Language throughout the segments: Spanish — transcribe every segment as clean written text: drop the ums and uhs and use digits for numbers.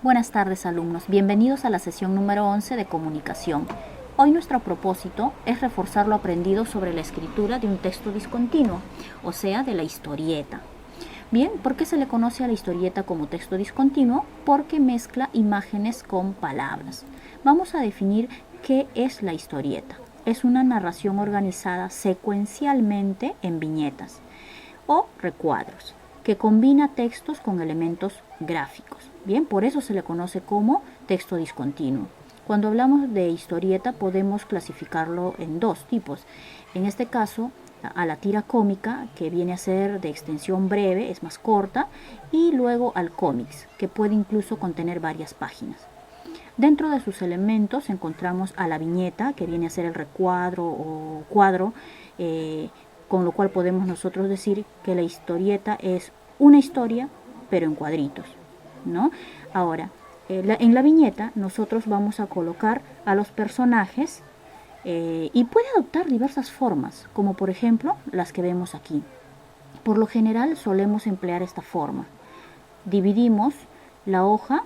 Buenas tardes, alumnos. Bienvenidos a la sesión número 11 de comunicación. Hoy nuestro propósito es reforzar lo aprendido sobre la escritura de un texto discontinuo, o sea, de la historieta. Bien, ¿por qué se le conoce a la historieta como texto discontinuo? Porque mezcla imágenes con palabras. Vamos a definir qué es la historieta. Es una narración organizada secuencialmente en viñetas o recuadros, que combina textos con elementos gráficos. Bien, por eso se le conoce como texto discontinuo. Cuando hablamos de historieta podemos clasificarlo en dos tipos. En este caso, a la tira cómica, que viene a ser de extensión breve, es más corta, y luego al cómics, que puede incluso contener varias páginas. Dentro de sus elementos encontramos a la viñeta, que viene a ser el recuadro o cuadro, con lo cual podemos nosotros decir que la historieta es una historia, pero en cuadritos, ¿no? Ahora, en la viñeta nosotros vamos a colocar a los personajes y puede adoptar diversas formas, como por ejemplo las que vemos aquí. Por lo general solemos emplear esta forma. Dividimos la hoja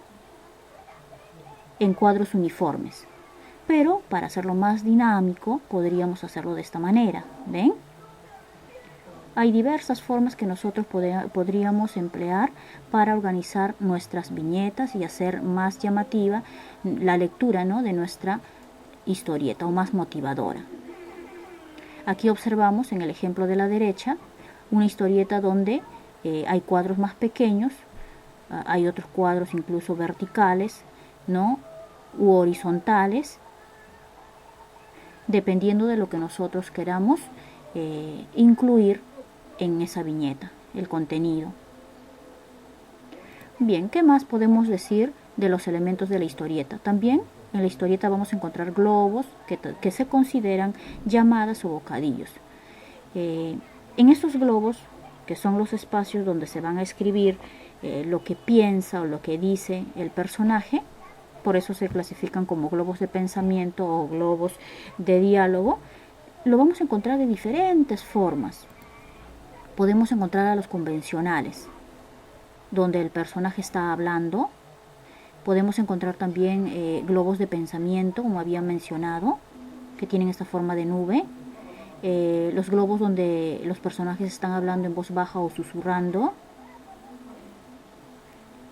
en cuadros uniformes, pero para hacerlo más dinámico podríamos hacerlo de esta manera. ¿Ven? Hay diversas formas que nosotros podríamos emplear para organizar nuestras viñetas y hacer más llamativa la lectura, ¿no?, de nuestra historieta, o más motivadora. Aquí observamos en el ejemplo de la derecha una historieta donde hay cuadros más pequeños, hay otros cuadros incluso verticales, ¿no?, u horizontales, dependiendo de lo que nosotros queramos incluir en esa viñeta, el contenido. Bien, ¿qué más podemos decir de los elementos de la historieta? También en la historieta vamos a encontrar globos que se consideran llamadas o bocadillos. En estos globos, que son los espacios donde se van a escribir lo que piensa o lo que dice el personaje, por eso se clasifican como globos de pensamiento o globos de diálogo, lo vamos a encontrar de diferentes formas. Podemos encontrar a los convencionales, donde el personaje está hablando. Podemos encontrar también globos de pensamiento, como había mencionado, que tienen esta forma de nube. Los globos donde los personajes están hablando en voz baja o susurrando.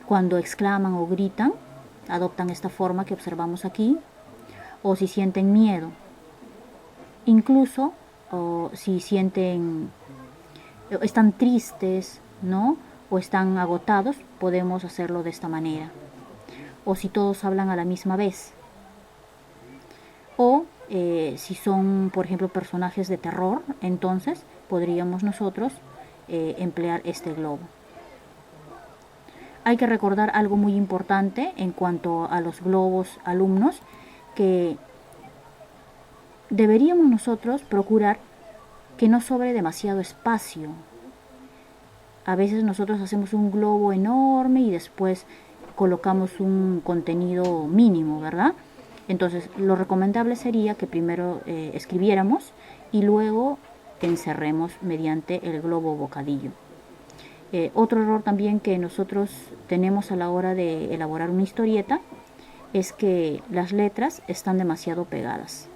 Cuando exclaman o gritan, adoptan esta forma que observamos aquí. O si sienten miedo. Incluso si están tristes, ¿no?, o están agotados, podemos hacerlo de esta manera. O si todos hablan a la misma vez. O si son, por ejemplo, personajes de terror, entonces podríamos nosotros emplear este globo. Hay que recordar algo muy importante en cuanto a los globos, alumnos, que deberíamos nosotros procurar que no sobre demasiado espacio. A veces nosotros hacemos un globo enorme y después colocamos un contenido mínimo, ¿verdad? Entonces, lo recomendable sería que primero escribiéramos y luego encerremos mediante el globo bocadillo. Otro error también que nosotros tenemos a la hora de elaborar una historieta es que las letras están demasiado pegadas.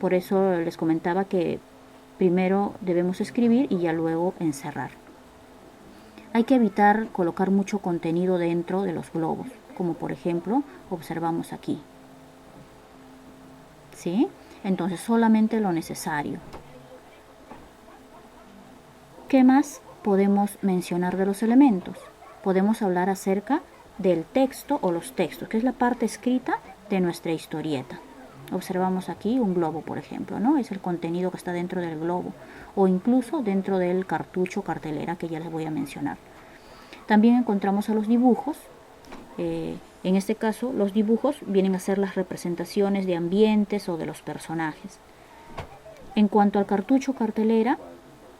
Por eso les comentaba que primero debemos escribir y ya luego encerrar. Hay que evitar colocar mucho contenido dentro de los globos, como por ejemplo observamos aquí. ¿Sí? Entonces solamente lo necesario. ¿Qué más podemos mencionar de los elementos? Podemos hablar acerca del texto o los textos, que es la parte escrita de nuestra historieta. Observamos aquí un globo, por ejemplo, ¿no? Es el contenido que está dentro del globo, o incluso dentro del cartucho, cartelera, que ya les voy a mencionar. También encontramos a los dibujos. En este caso, los dibujos vienen a ser las representaciones de ambientes o de los personajes. En cuanto al cartucho, cartelera,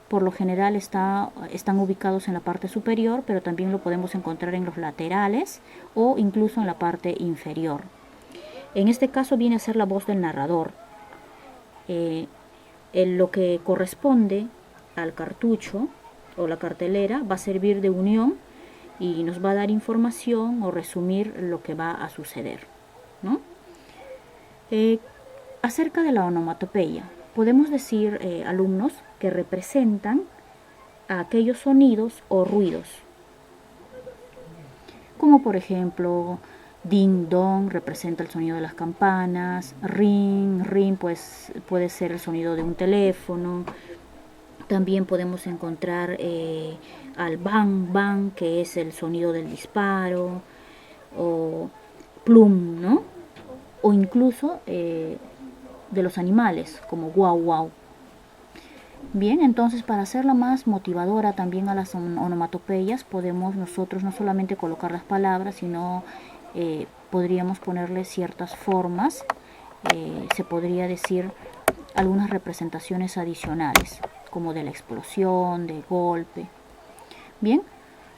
por lo general están ubicados en la parte superior, pero también lo podemos encontrar en los laterales o incluso en la parte inferior. En este caso viene a ser la voz del narrador. Lo que corresponde al cartucho o la cartelera va a servir de unión y nos va a dar información o resumir lo que va a suceder, ¿no? Acerca de la onomatopeya, podemos decir, alumnos, que representan a aquellos sonidos o ruidos, como por ejemplo, ding dong representa el sonido de las campanas, ring, ring pues puede ser el sonido de un teléfono. También podemos encontrar al bang bang, que es el sonido del disparo, o plum, ¿no? O incluso de los animales, como guau guau. Bien, entonces para hacerla más motivadora también a las onomatopeyas, podemos nosotros no solamente colocar las palabras, sino podríamos ponerle ciertas formas, se podría decir algunas representaciones adicionales, como de la explosión, de golpe. Bien,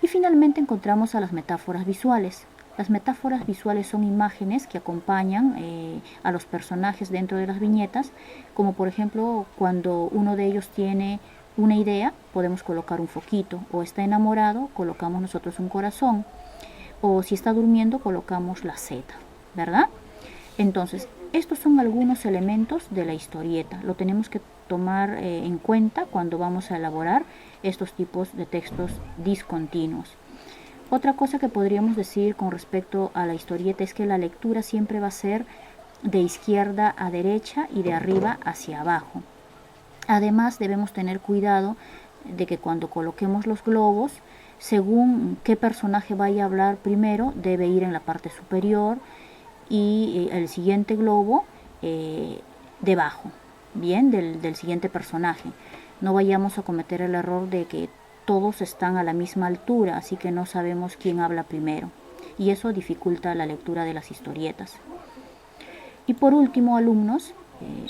y finalmente encontramos a las metáforas visuales. Las metáforas visuales son imágenes que acompañan a los personajes dentro de las viñetas, como por ejemplo cuando uno de ellos tiene una idea, podemos colocar un foquito, o está enamorado, colocamos nosotros un corazón, o si está durmiendo, colocamos la Z, ¿verdad? Entonces, estos son algunos elementos de la historieta. Lo tenemos que tomar en cuenta cuando vamos a elaborar estos tipos de textos discontinuos. Otra cosa que podríamos decir con respecto a la historieta es que la lectura siempre va a ser de izquierda a derecha y de arriba hacia abajo. Además, debemos tener cuidado de que cuando coloquemos los globos, según qué personaje vaya a hablar primero, debe ir en la parte superior y el siguiente globo debajo, bien, del siguiente personaje. No vayamos a cometer el error de que todos están a la misma altura, así que no sabemos quién habla primero, y eso dificulta la lectura de las historietas. Y por último, alumnos,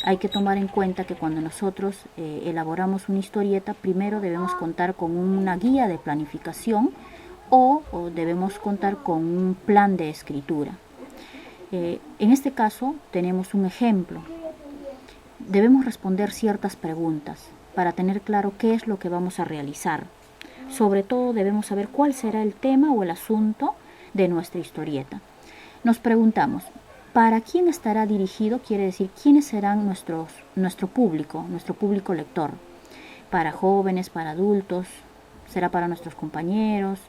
hay que tomar en cuenta que cuando nosotros elaboramos una historieta, primero debemos contar con una guía de planificación o debemos contar con un plan de escritura. En este caso tenemos un ejemplo. Debemos responder ciertas preguntas para tener claro qué es lo que vamos a realizar. Sobre todo debemos saber cuál será el tema o el asunto de nuestra historieta. Nos preguntamos, ¿para quién estará dirigido? Quiere decir, ¿quiénes serán nuestro público lector? ¿Para jóvenes, para adultos? ¿Será para nuestros compañeros?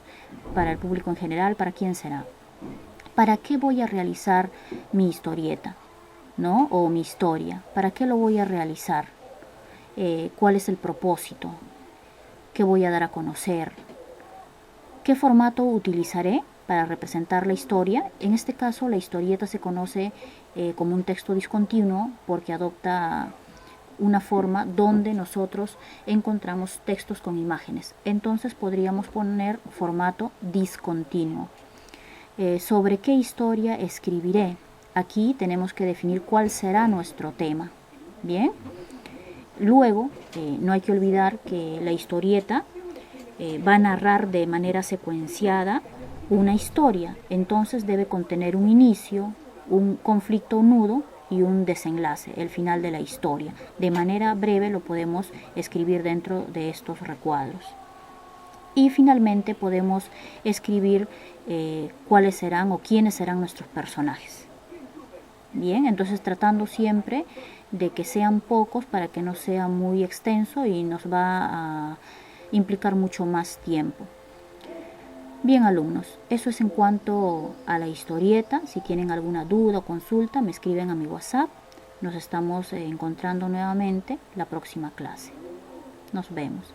¿Para el público en general? ¿Para quién será? ¿Para qué voy a realizar mi historieta? ¿No? O mi historia. ¿Para qué lo voy a realizar? ¿Cuál es el propósito? ¿Qué voy a dar a conocer? ¿Qué formato utilizaré para representar la historia? En este caso, la historieta se conoce como un texto discontinuo porque adopta una forma donde nosotros encontramos textos con imágenes. Entonces podríamos poner formato discontinuo. ¿Sobre qué historia escribiré? Aquí tenemos que definir cuál será nuestro tema. Bien. Luego, no hay que olvidar que la historieta va a narrar de manera secuenciada una historia. Entonces debe contener un inicio, un conflicto nudo y un desenlace, el final de la historia. De manera breve lo podemos escribir dentro de estos recuadros. Y finalmente podemos escribir cuáles serán o quiénes serán nuestros personajes. Bien, entonces tratando siempre de que sean pocos para que no sea muy extenso y nos va a implicar mucho más tiempo. Bien, alumnos, eso es en cuanto a la historieta. Si tienen alguna duda o consulta, me escriben a mi WhatsApp. Nos estamos encontrando nuevamente la próxima clase. Nos vemos.